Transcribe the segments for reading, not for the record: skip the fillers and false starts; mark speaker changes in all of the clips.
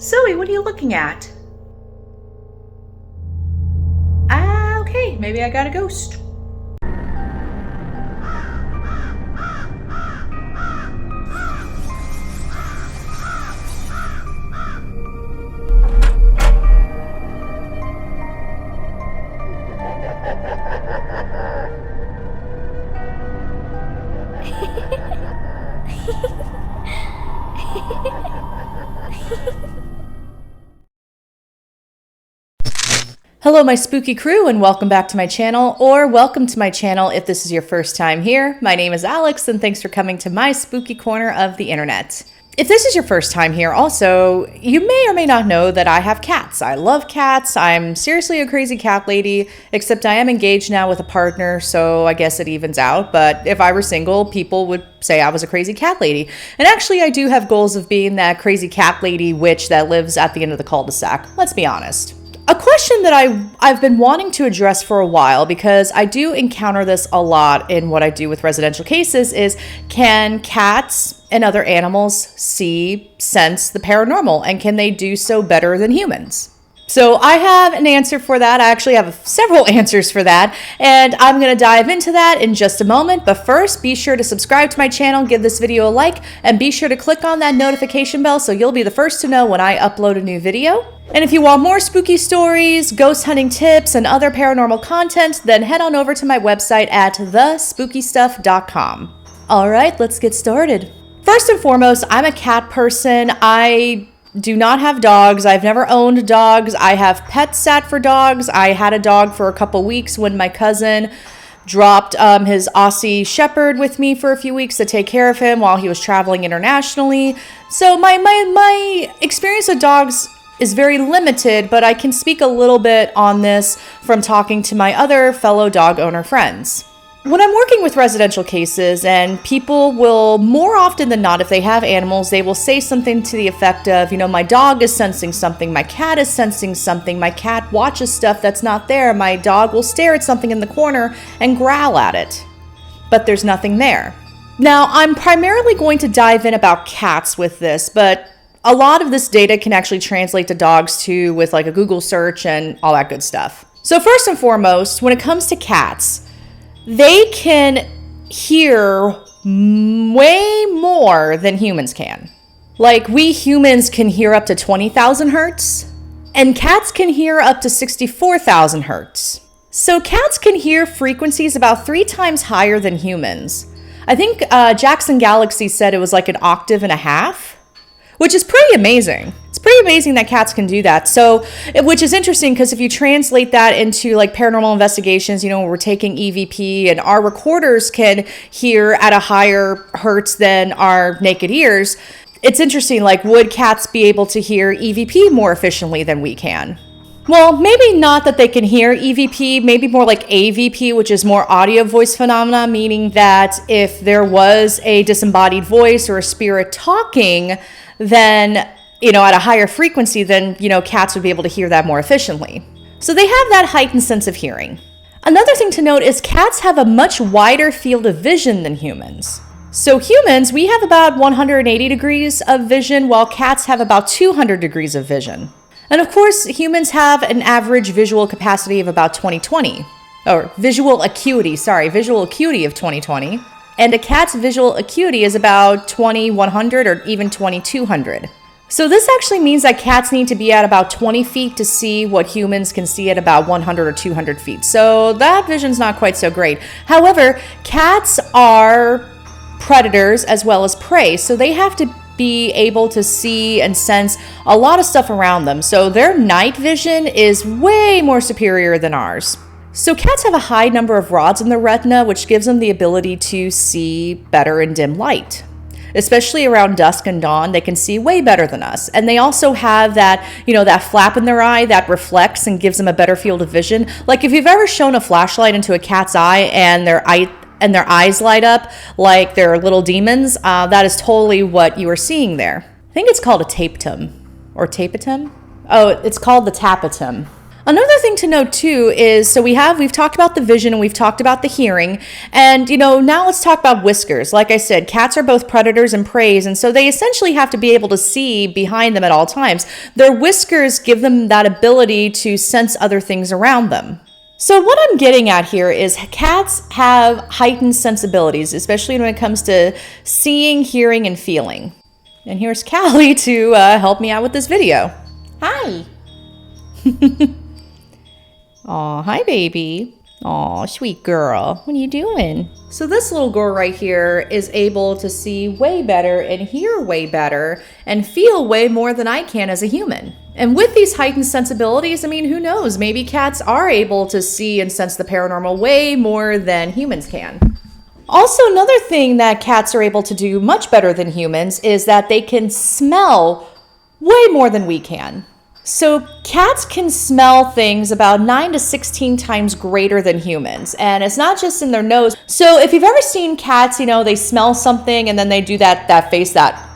Speaker 1: Zoe, what are you looking at? Ah, okay, maybe I got a ghost. Hello my spooky crew and welcome back to my channel, or welcome to my channel if this is your first time here. My name is Alex and thanks for coming to my spooky corner of the internet. If this is your first time here also, you may or may not know that I have cats. I love cats. I'm seriously a crazy cat lady, except I am engaged now with a partner, so I guess it evens out. But if I were single, people would say I was a crazy cat lady. And actually I do have goals of being that crazy cat lady witch that lives at the end of the cul-de-sac. Let's be honest. A question that I've been wanting to address for a while, because I do encounter this a lot in what I do with residential cases, is can cats and other animals see, sense the paranormal, and can they do so better than humans? So I have an answer for that. I actually have several answers for that, and I'm going to dive into that in just a moment. But first, be sure to subscribe to my channel, give this video a like, and be sure to click on that notification bell so you'll be the first to know when I upload a new video. And if you want more spooky stories, ghost hunting tips, and other paranormal content, then head on over to my website at thespookystuff.com. All right, let's get started. First and foremost, I'm a cat person. I do not have dogs. I've never owned dogs. I have pets sat for dogs. I had a dog for a couple weeks when my cousin dropped his Aussie Shepherd with me for a few weeks to take care of him while he was traveling internationally. So my experience with dogs is very limited, but I can speak a little bit on this from talking to my other fellow dog owner friends. When I'm working with residential cases, and people will, more often than not, if they have animals, they will say something to the effect of, you know, my dog is sensing something, my cat is sensing something, my cat watches stuff that's not there, my dog will stare at something in the corner and growl at it, but there's nothing there. Now, I'm primarily going to dive in about cats with this, but a lot of this data can actually translate to dogs too, with like a Google search and all that good stuff. So first and foremost, when it comes to cats, they can hear way more than humans can. Like, we humans can hear up to 20,000 hertz, and cats can hear up to 64,000 hertz. So cats can hear frequencies about 3 times higher than humans. I think Jackson Galaxy said it was like an octave and a half, which is pretty amazing. It's pretty amazing that cats can do that. So, which is interesting because if you translate that into like paranormal investigations, you know, we're taking EVP and our recorders can hear at a higher hertz than our naked ears. It's interesting, like, would cats be able to hear EVP more efficiently than we can? Well, maybe not that they can hear EVP, maybe more like AVP, which is more audio voice phenomena, meaning that if there was a disembodied voice or a spirit talking, then, you know, at a higher frequency, then, you know, cats would be able to hear that more efficiently. So they have that heightened sense of hearing. Another thing to note is cats have a much wider field of vision than humans. So humans, we have about 180 degrees of vision, while cats have about 200 degrees of vision. And of course, humans have an average visual capacity of about 20/20, or visual acuity of 20/20. And a cat's visual acuity is about 20/100 or even 20/200. So this actually means that cats need to be at about 20 feet to see what humans can see at about 100 or 200 feet. So that vision's not quite so great. However, cats are predators as well as prey, so they have to be able to see and sense a lot of stuff around them. So their night vision is way more superior than ours. So cats have a high number of rods in their retina, which gives them the ability to see better in dim light. Especially around dusk and dawn, they can see way better than us. And they also have that, you know, that flap in their eye that reflects and gives them a better field of vision. Like if you've ever shown a flashlight into a cat's eye and their eyes light up like they're little demons, that is totally what you are seeing there. I think it's called a tapetum or tapetum. Oh, it's called the tapetum. Another thing to note too is, so we've talked about the vision and we've talked about the hearing, and now let's talk about whiskers. Like I said, cats are both predators and preys, and so they essentially have to be able to see behind them at all times. Their whiskers give them that ability to sense other things around them. So what I'm getting at here is cats have heightened sensibilities, especially when it comes to seeing, hearing, and feeling. And here's Callie to help me out with this video. Hi. Aw, hi baby. Aw, sweet girl. What are you doing? So this little girl right here is able to see way better and hear way better and feel way more than I can as a human. And with these heightened sensibilities, I mean, who knows? Maybe cats are able to see and sense the paranormal way more than humans can. Also, another thing that cats are able to do much better than humans is that they can smell way more than we can. So cats can smell things about 9 to 16 times greater than humans, and it's not just in their nose. So if you've ever seen cats, they smell something and then they do that face, that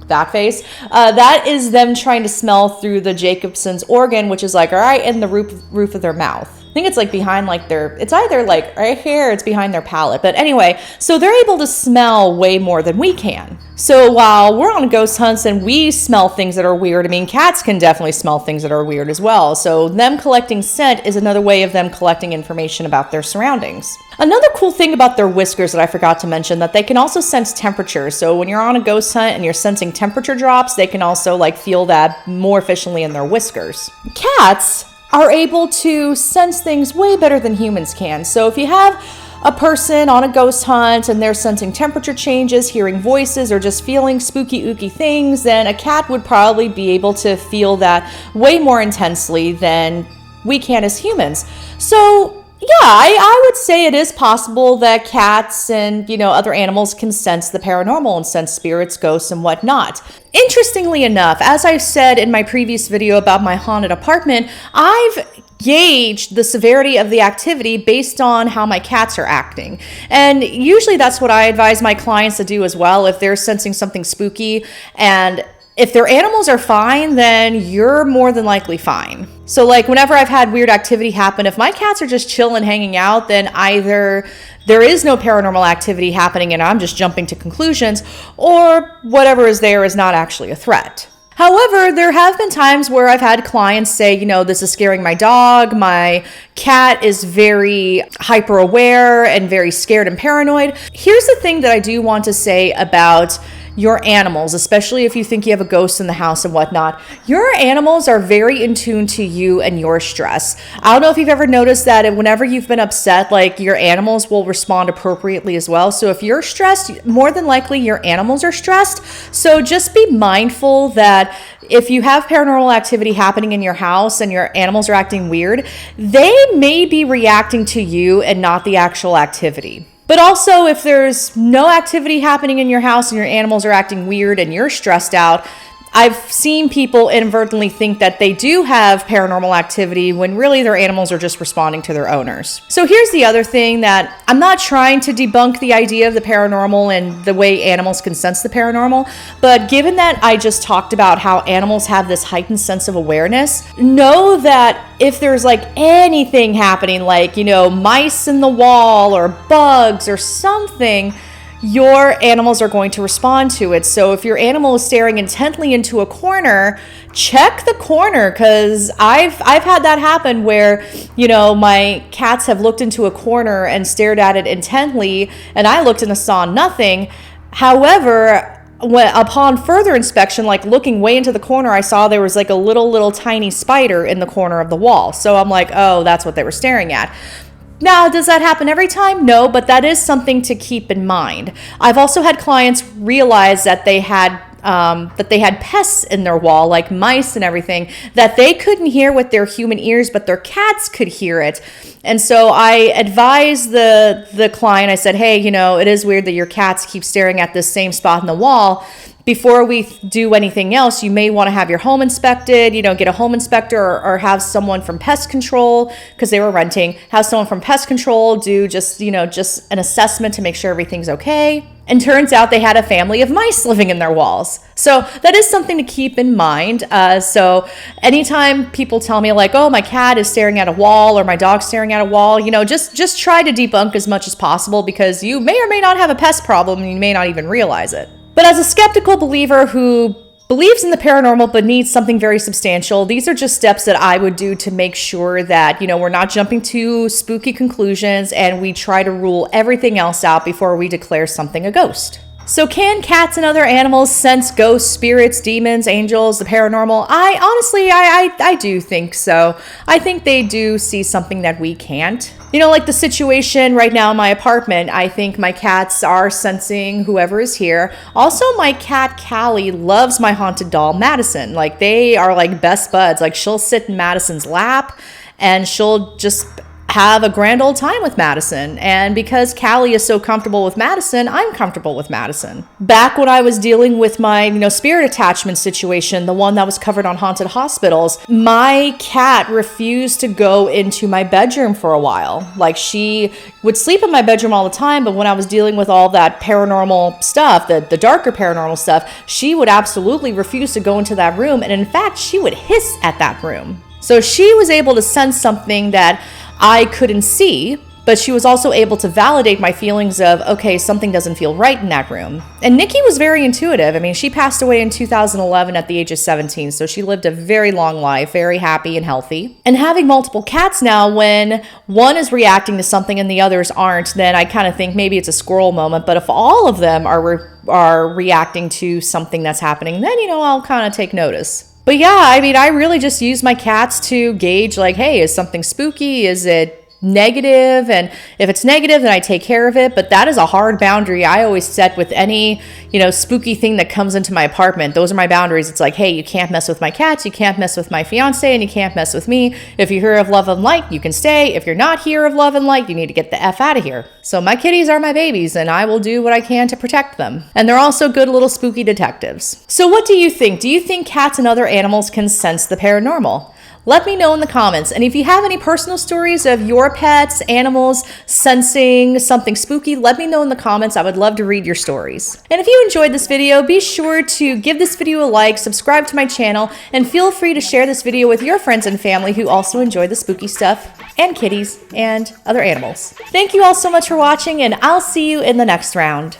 Speaker 1: that is them trying to smell through the Jacobson's organ, which is like right in the roof of their mouth. I think it's like behind it's either like right here, it's behind their palate. But anyway, so they're able to smell way more than we can. So while we're on ghost hunts and we smell things that are weird, I mean, cats can definitely smell things that are weird as well. So them collecting scent is another way of them collecting information about their surroundings. Another cool thing about their whiskers that I forgot to mention, that they can also sense temperature. So when you're on a ghost hunt and you're sensing temperature drops, they can also feel that more efficiently in their whiskers. Cats are able to sense things way better than humans can. So if you have a person on a ghost hunt and they're sensing temperature changes, hearing voices, or just feeling spooky, ooky things, then a cat would probably be able to feel that way more intensely than we can as humans. So yeah, I would say it is possible that cats and, other animals can sense the paranormal and sense spirits, ghosts, and whatnot. Interestingly enough, as I said in my previous video about my haunted apartment, I've gauged the severity of the activity based on how my cats are acting. And usually that's what I advise my clients to do as well. If they're sensing something spooky and if their animals are fine, then you're more than likely fine. So whenever I've had weird activity happen, if my cats are just chilling, hanging out, then either there is no paranormal activity happening and I'm just jumping to conclusions, or whatever is there is not actually a threat. However, there have been times where I've had clients say, this is scaring my dog. My cat is very hyper aware and very scared and paranoid. Here's the thing that I do want to say about your animals, especially if you think you have a ghost in the house and whatnot. Your animals are very in tune to you and your stress. I don't know if you've ever noticed that whenever you've been upset, your animals will respond appropriately as well. So if you're stressed, more than likely your animals are stressed. So just be mindful that if you have paranormal activity happening in your house and your animals are acting weird, they may be reacting to you and not the actual activity. But also, if there's no activity happening in your house and your animals are acting weird and you're stressed out, I've seen people inadvertently think that they do have paranormal activity when really their animals are just responding to their owners. So here's the other thing, that I'm not trying to debunk the idea of the paranormal and the way animals can sense the paranormal, but given that I just talked about how animals have this heightened sense of awareness, know that if there's anything happening, mice in the wall or bugs or something, your animals are going to respond to it. So if your animal is staring intently into a corner, check the corner, because I've had that happen where, my cats have looked into a corner and stared at it intently, and I looked and saw nothing. However, upon further inspection, looking way into the corner, I saw there was a little tiny spider in the corner of the wall. So I'm like, oh, that's what they were staring at. Now, does that happen every time? No, but that is something to keep in mind. I've also had clients realize that they had pests in their wall, like mice and everything, that they couldn't hear with their human ears, but their cats could hear it. And so I advised the client, I said, hey, it is weird that your cats keep staring at this same spot in the wall. before we do anything else, you may want to have your home inspected, get a home inspector or have someone from pest control, because they were renting, have someone from pest control do just an assessment to make sure everything's okay. And turns out they had a family of mice living in their walls. So that is something to keep in mind. So anytime people tell me like, oh, my cat is staring at a wall or my dog's staring at a wall, just try to debunk as much as possible, because you may or may not have a pest problem and you may not even realize it. But as a skeptical believer who believes in the paranormal but needs something very substantial, these are just steps that I would do to make sure that, we're not jumping to spooky conclusions and we try to rule everything else out before we declare something a ghost. So can cats and other animals sense ghosts, spirits, demons, angels, the paranormal? I do think so. I think they do see something that we can't. Like the situation right now in my apartment, I think my cats are sensing whoever is here. Also, my cat Callie loves my haunted doll Madison. Like, they are like best buds. Like, she'll sit in Madison's lap and she'll just have a grand old time with Madison. And because Callie is so comfortable with Madison, I'm comfortable with Madison. Back when I was dealing with my, spirit attachment situation, the one that was covered on Haunted Hospitals, my cat refused to go into my bedroom for a while. Like, she would sleep in my bedroom all the time, but when I was dealing with all that paranormal stuff, the darker paranormal stuff, she would absolutely refuse to go into that room. And in fact, she would hiss at that room. So she was able to sense something that I couldn't see, but she was also able to validate my feelings of, okay, something doesn't feel right in that room. And Nikki was very intuitive. I mean, she passed away in 2011 at the age of 17, so she lived a very long life, very happy and healthy. And having multiple cats now, when one is reacting to something and the others aren't, then I kind of think maybe it's a squirrel moment. But if all of them are reacting to something that's happening, then, I'll kind of take notice. But yeah, I mean, I really just use my cats to gauge like, hey, is something spooky? Is it negative? And if it's negative, then I take care of it. But that is a hard boundary I always set with any, spooky thing that comes into my apartment. Those are my boundaries. It's like, hey, you can't mess with my cats, you can't mess with my fiance, and you can't mess with me. If you're here of love and light, you can stay. If you're not here of love and light, you need to get the F out of here. So my kitties are my babies, and I will do what I can to protect them. And they're also good little spooky detectives. So what do you think? Do you think cats and other animals can sense the paranormal? Let me know in the comments. And if you have any personal stories of your pets, animals sensing something spooky, let me know in the comments. I would love to read your stories. And if you enjoyed this video, be sure to give this video a like, subscribe to my channel, and feel free to share this video with your friends and family who also enjoy the spooky stuff and kitties and other animals. Thank you all so much for watching, and I'll see you in the next round.